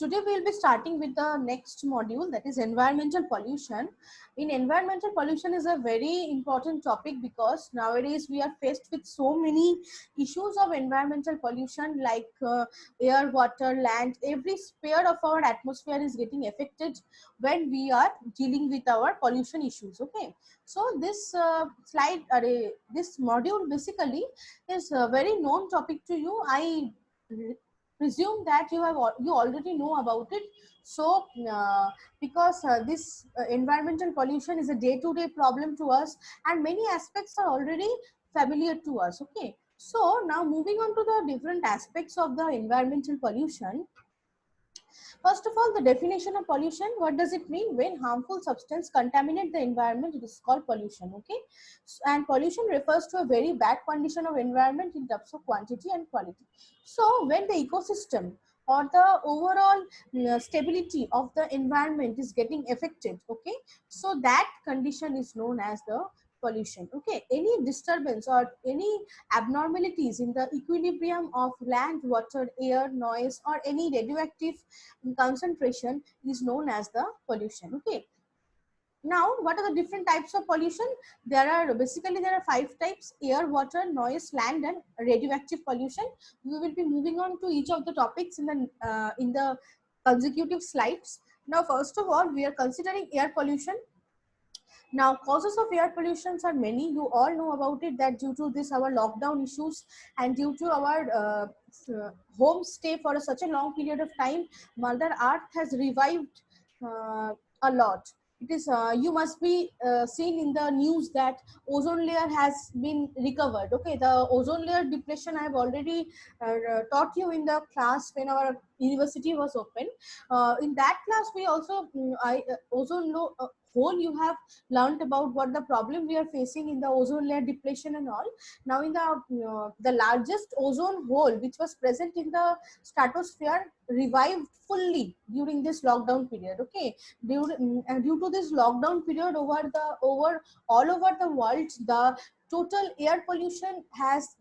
Today we will be starting with the next module, that is environmental pollution. In environmental pollution is a very important topic because nowadays we are faced with so many issues of environmental pollution like air, water, land. Every sphere of our atmosphere is getting affected when we are dealing with our pollution issues. Okay, so this this module basically is a very known topic to you. I presume that you already know about it. So because this environmental pollution is a day-to-day problem to us, and many aspects are already familiar to us. Okay, so now moving on to the different aspects of the environmental pollution. First of all, the definition of pollution. What does it mean? When harmful substance contaminate the environment, it is called pollution. Okay, and pollution refers to a very bad condition of environment in terms of quantity and quality. So when the ecosystem or the overall stability of the environment is getting affected, okay, so that condition is known as the pollution. Okay, any disturbance or any abnormalities in the equilibrium of land, water, air, noise, or any radioactive concentration is known as the pollution. Okay, now what are the different types of pollution? There are 5 types: air, water, noise, land, and radioactive pollution. We will be moving on to each of the topics in the consecutive slides. Now first of all, we are considering air pollution. Now, causes of air pollutions are many. You all know about it, that due to this our lockdown issues and due to our home stay for such a long period of time, Mother Earth has revived a lot. It is you must be seen in the news that ozone layer has been recovered. Okay, the ozone layer depletion I have already taught you in the class when our university was open. In that class, we also hole you have learned about what the problem we are facing in the ozone layer depletion and all. Now in the largest ozone hole which was present in the stratosphere revived fully during this lockdown period. Okay, due to this lockdown period, over all over the world, the total air pollution has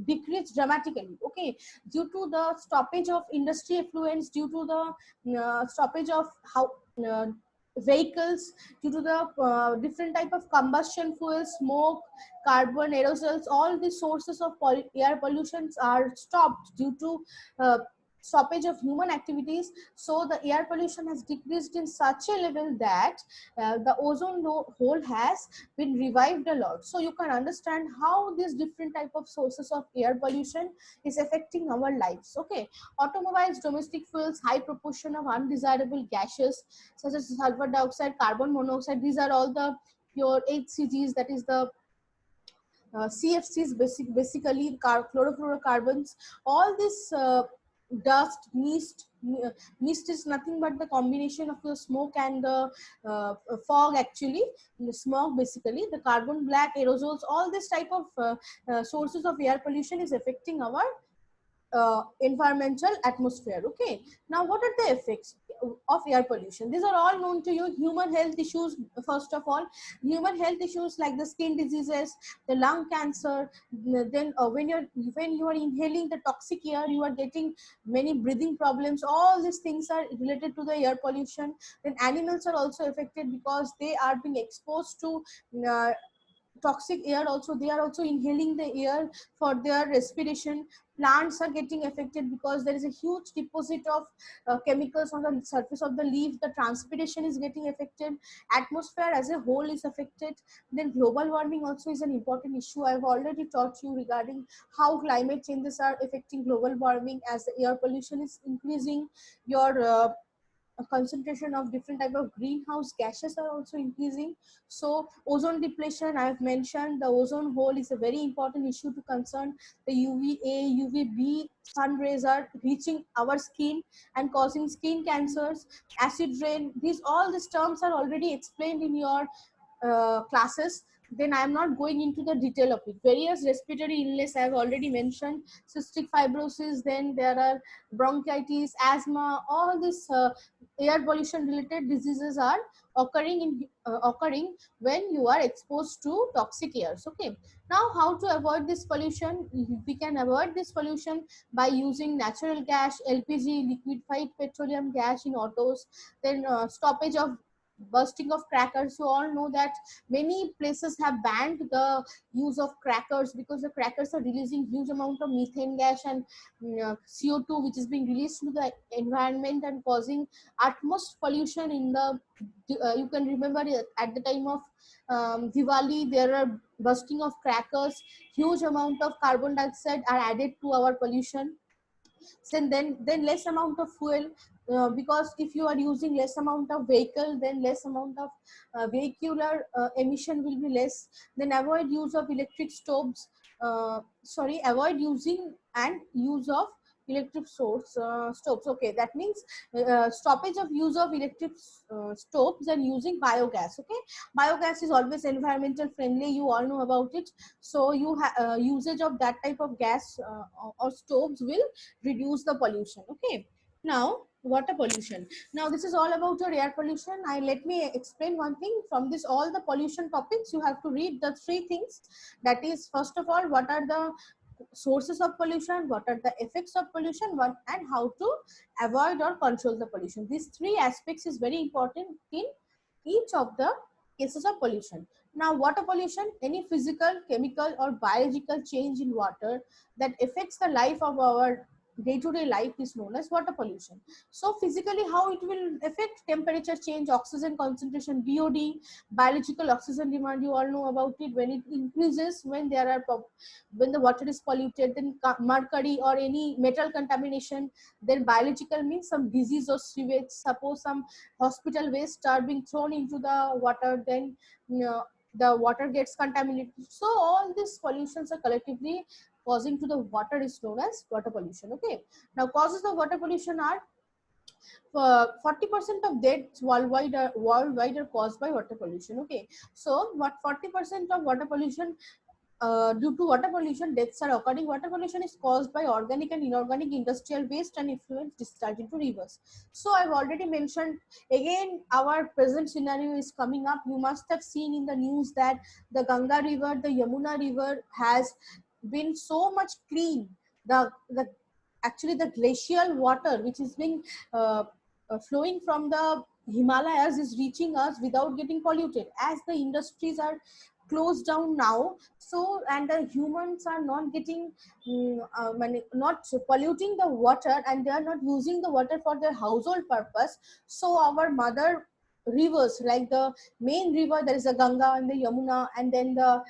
decreased dramatically. Okay, due to the stoppage of industry effluents, due to the stoppage of how vehicles, due to the different type of combustion fuels, smoke, carbon, aerosols, all the sources of air pollutions are stopped due to stoppage of human activities. So the air pollution has decreased in such a level that the hole has been revived a lot. So you can understand how these different type of sources of air pollution is affecting our lives. Okay, automobiles, domestic fuels, high proportion of undesirable gases such as sulfur dioxide, carbon monoxide. These are all the pure HCGs, that is the CFCs, basically chlorofluorocarbons. All this dust, mist is nothing but the combination of the smoke and the fog. Actually, the smoke, basically the carbon black, aerosols, all this type of sources of air pollution is affecting our environmental atmosphere. Okay, now what are the effects of air pollution? These are all known to you. Human health issues. First of all, human health issues like the skin diseases, the lung cancer. Then when you are inhaling the toxic air, you are getting many breathing problems. All these things are related to the air pollution. Then animals are also affected because they are being exposed to uh, toxic air. Also, they are also inhaling the air for their respiration. Plants are getting affected because there is a huge deposit of chemicals on the surface of the leaf. The transpiration is getting affected. Atmosphere as a whole is affected. Then global warming also is an important issue. I've already taught you regarding how climate changes are affecting global warming. As the air pollution is increasing, your a concentration of different type of greenhouse gases are also increasing. So ozone depletion, I have mentioned, the ozone hole is a very important issue to concern. The UVA, UVB sun rays are reaching our skin and causing skin cancers. Acid rain, these all these terms are already explained in your classes. then I am not going into the detail of it. Various respiratory illness I have already mentioned, cystic fibrosis, then there are bronchitis, asthma, all these air pollution related diseases are occurring when you are exposed to toxic airs. Okay. Now, how to avoid this pollution? We can avoid this pollution by using natural gas, LPG, liquefied petroleum gas in autos, then stoppage of bursting of crackers. You all know that many places have banned the use of crackers because the crackers are releasing huge amount of methane gas and CO2, which is being released to the environment and causing utmost pollution in the you can remember at the time of Diwali, there are bursting of crackers, huge amount of carbon dioxide are added to our pollution. So then less amount of fuel, because if you are using less amount of vehicle, then less amount of vehicular emission will be less. Then avoid use of electric stoves, avoid using and use of electric stoves. Okay, that means stoppage of use of electric stoves and using biogas. Okay, biogas is always environmental friendly, you all know about it. So usage of that type of gas or stoves will reduce the pollution. Okay. Now, water pollution. Now, this is all about your air pollution. Let me explain one thing. From this all the pollution topics, you have to read the three things. That is, first of all, what are the sources of pollution, what are the effects of pollution, what and how to avoid or control the pollution. These three aspects is very important in each of the cases of pollution. Now, water pollution, any physical, chemical, or biological change in water that affects the life of our day-to-day life is known as water pollution. So physically, how it will affect: temperature change, oxygen concentration, BOD, biological oxygen demand, you all know about it. When it increases, when the water is polluted, then mercury or any metal contamination, then biological means some disease or sewage. Suppose some hospital waste are being thrown into the water, then the water gets contaminated. So all these pollutions are collectively causing to the water is known as water pollution. Okay. Now, causes of water pollution are 40% of deaths worldwide are caused by water pollution. Okay. So what 40% of water pollution, due to water pollution, deaths are occurring. Water pollution is caused by organic and inorganic industrial waste and effluent discharge into rivers. So I've already mentioned, again, our present scenario is coming up. You must have seen in the news that the Ganga river, the Yamuna river has been so much clean. The actually the glacial water which is being flowing from the Himalayas is reaching us without getting polluted, as the industries are closed down now. So and the humans are not getting not polluting the water, and they are not using the water for their household purpose. So our mother rivers, like the main river, there is a Ganga and the Yamuna, and then the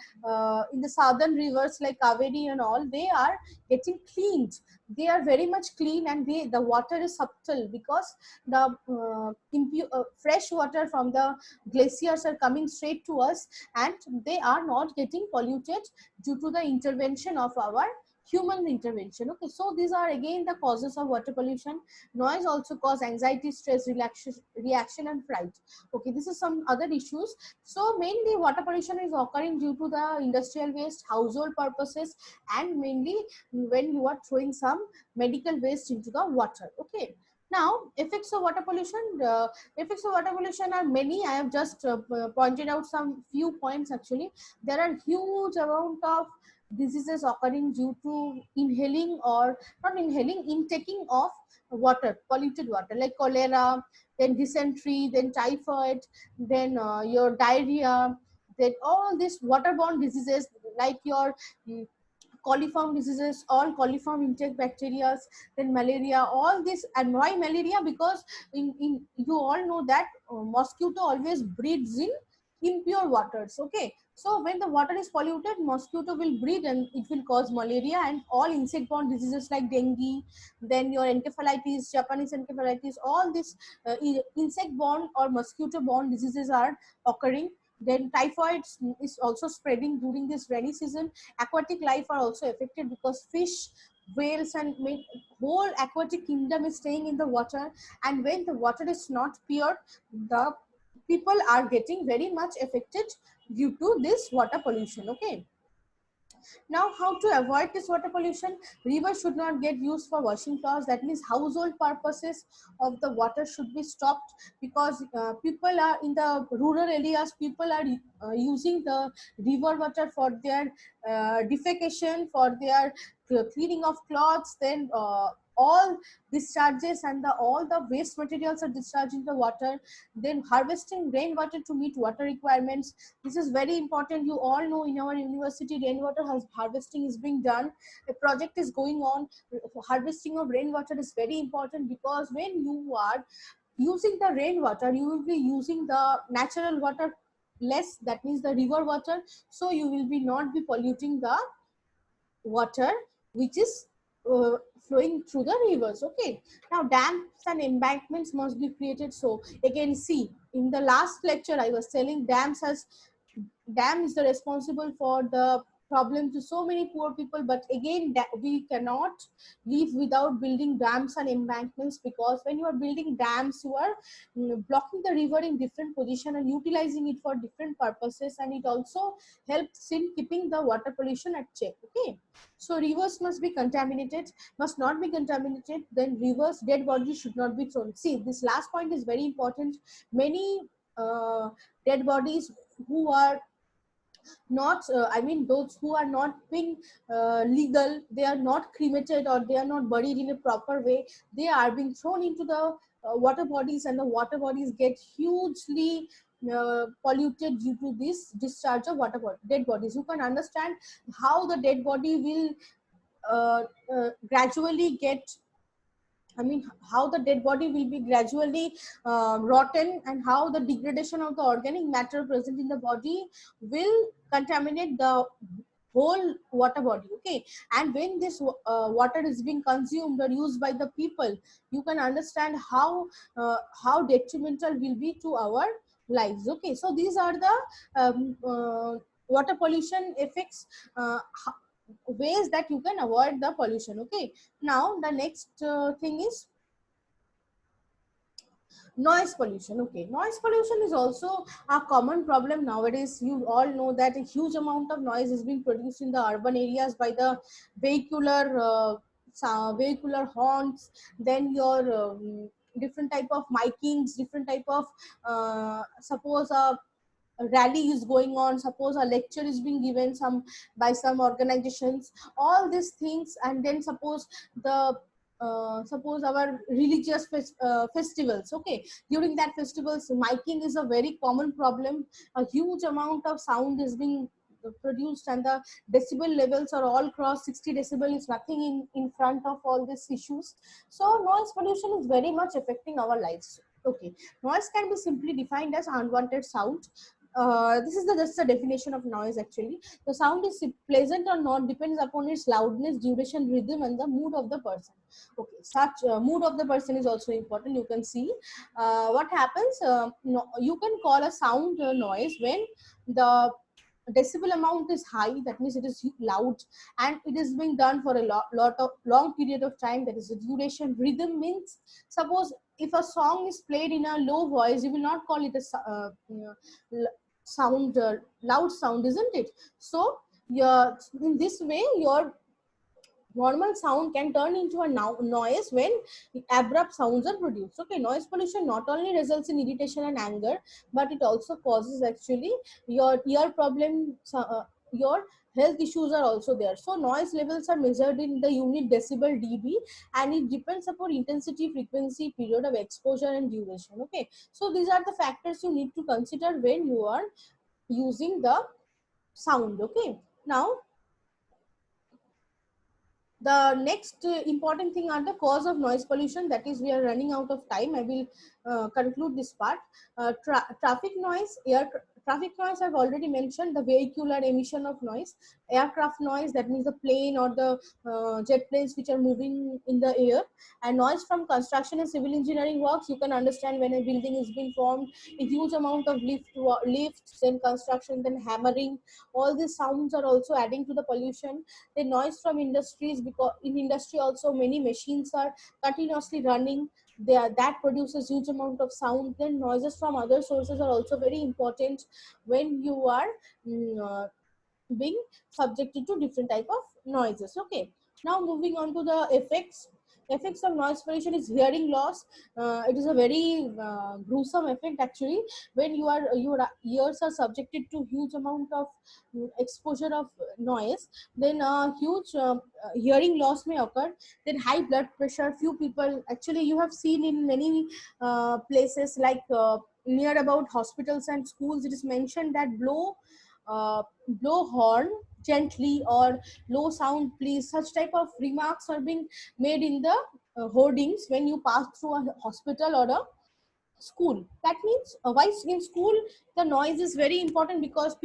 in the southern rivers like Kaveri and all, they are getting cleaned. They are very much clean, and the water is subtle because the fresh water from the glaciers are coming straight to us, and they are not getting polluted due to the intervention of our human intervention. Okay, so these are again the causes of water pollution. Noise also cause anxiety, stress, reaction and fright. Okay, this is some other issues. So mainly water pollution is occurring due to the industrial waste, household purposes, and mainly when you are throwing some medical waste into the water. Okay. Now, effects of water pollution. Effects of water pollution are many. I have just pointed out some few points. Actually, there are huge amount of diseases occurring due to inhaling or not inhaling, intaking of water, polluted water, like cholera, then dysentery, then typhoid, then your diarrhea, then all these waterborne diseases like your mm, coliform diseases, all coliform intake bacteria, then malaria, all this. And why malaria? Because in you all know that mosquito always breeds in impure waters. Okay, so when the water is polluted, mosquito will breed and it will cause malaria and all insect borne diseases like dengue, then your encephalitis, Japanese encephalitis, all these insect borne or mosquito borne diseases are occurring. Then typhoid is also spreading during this rainy season. Aquatic life are also affected because fish, whales and whole aquatic kingdom is staying in the water, and when the water is not pure, the people are getting very much affected due to this water pollution. Okay. Now, how to avoid this water pollution? Rivers should not get used for washing clothes. That means household purposes of the water should be stopped, because people are in the rural areas. People are using the river water for their defecation, for their cleaning of clothes. Then all discharges and all the waste materials are discharged in the water. Then harvesting rainwater to meet water requirements. This is very important. You all know in our university rainwater harvesting is being done. A project is going on. Harvesting of rainwater is very important, because when you are using the rainwater, you will be using the natural water less, that means the river water. So you will be not be polluting the water which is flowing through the rivers. Okay. Now dams and embankments must be created. So again, see, in the last lecture I was telling dam is the responsible for the problem to so many poor people. But again, we cannot live without building dams and embankments, because when you are building dams, you are blocking the river in different position and utilizing it for different purposes, and it also helps in keeping the water pollution at check. Okay. So rivers must not be contaminated. Then rivers dead bodies should not be thrown. See, this last point is very important. Many uh, dead bodies who are not I mean those who are not being legal, they are not cremated or they are not buried in a proper way, they are being thrown into the water bodies, and the water bodies get hugely polluted due to this discharge of dead bodies. You can understand how the dead body will gradually get, I mean, how the dead body will be gradually rotten, and how the degradation of the organic matter present in the body will contaminate the whole water body. Okay. And when this water is being consumed or used by the people, you can understand how detrimental will be to our lives. Okay. So these are the water pollution effects, ways that you can avoid the pollution. Okay. Now the next thing is noise pollution. Okay, noise pollution is also a common problem nowadays. You all know that a huge amount of noise is being produced in the urban areas by the vehicular vehicular horns. Then your different type of micings, different type of suppose a rally is going on, suppose a lecture is being given some by some organizations, all these things. And then suppose our religious festivals. Okay, during that festivals, miking is a very common problem. A huge amount of sound is being produced, and the decibel levels are all cross 60 decibel is nothing in front of all these issues. So noise pollution is very much affecting our lives. Okay, noise can be simply defined as unwanted sound. This is just the definition of noise. Actually, the sound is pleasant or not depends upon its loudness, duration, rhythm, and the mood of the person. Okay, such mood of the person is also important. You can see what happens. No, you can call a sound noise when the decibel amount is high, that means it is loud, and it is being done for a lot of long period of time, that is the duration. Rhythm means, suppose if a song is played in a low voice, you will not call it a sound loud sound, isn't it? So in this way your normal sound can turn into a noise when abrupt sounds are produced. Okay, noise pollution not only results in irritation and anger, but it also causes actually your ear problem, your health issues are also there. So noise levels are measured in the unit decibel dB, and it depends upon intensity, frequency, period of exposure, and duration. Okay, so these are the factors you need to consider when you are using the sound. Okay, now the next important thing are the cause of noise pollution. That is, we are running out of time. I will conclude this part. Traffic noise, traffic noise I've already mentioned. The vehicular emission of noise, aircraft noise, that means the plane or the jet planes which are moving in the air, and noise from construction and civil engineering works. You can understand when a building is being formed, a huge amount of lifts, then construction, then hammering, all these sounds are also adding to the pollution. The noise from industries, because in industry also many machines are continuously running. that produces huge amount of sound. Then noises from other sources are also very important when you are being subjected to different type of noises. Okay, now moving on to the effects of noise pollution is hearing loss. It is a very gruesome effect actually. When your ears are subjected to huge amount of exposure of noise, then huge hearing loss may occur. Then high blood pressure, few people actually you have seen in many places like near about hospitals and schools, it is mentioned that blow horn gently or low sound please, such type of remarks are being made in the hoardings when you pass through a hospital or a school. That means why in school the noise is very important because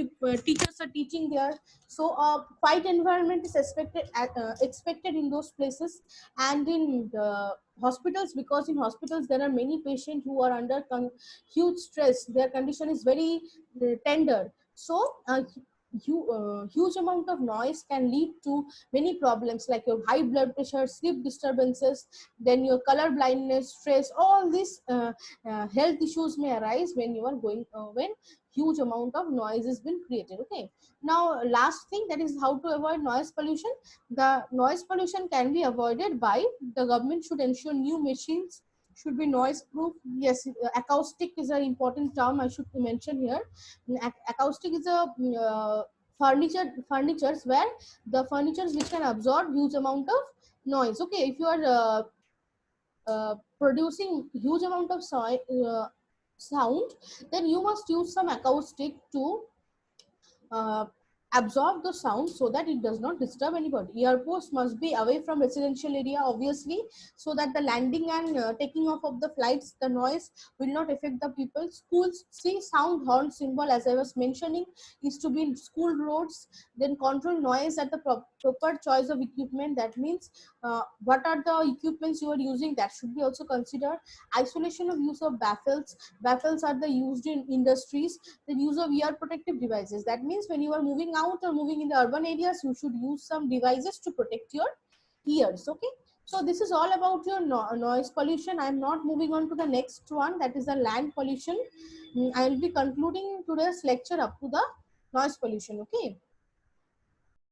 teachers are teaching there. So a quiet environment is expected in those places. And in the hospitals, because in hospitals there are many patients who are under huge stress, their condition is very tender. So huge amount of noise can lead to many problems like your high blood pressure, sleep disturbances, then your color blindness, stress, all these health issues may arise when you are going when huge amount of noise has been created. Okay, now last thing, that is how to avoid noise pollution. The noise pollution can be avoided by the government should ensure new machines should be noise proof. Yes, acoustic is an important term I should mention here. Acoustic is a furnitures where the furnitures which can absorb huge amount of noise. Okay, if you are producing huge amount of sound, then you must use some acoustic to uh, absorb the sound so that it does not disturb anybody. Airports must be away from residential area, obviously, so that the landing and taking off of the flights, the noise will not affect the people. Schools, see, sound horn symbol, as I was mentioning, is to be in school roads. Then control noise at the proper choice of equipment. That means what are the equipments you are using, that should be also considered. Isolation of use of baffles. Baffles are the used in industries. The use of ear protective devices. That means when you are moving out or moving in the urban areas, you should use some devices to protect your ears. Okay. So this is all about your noise pollution. I am not moving on to the next one, that is the land pollution. I will be concluding today's lecture up to the noise pollution. Okay.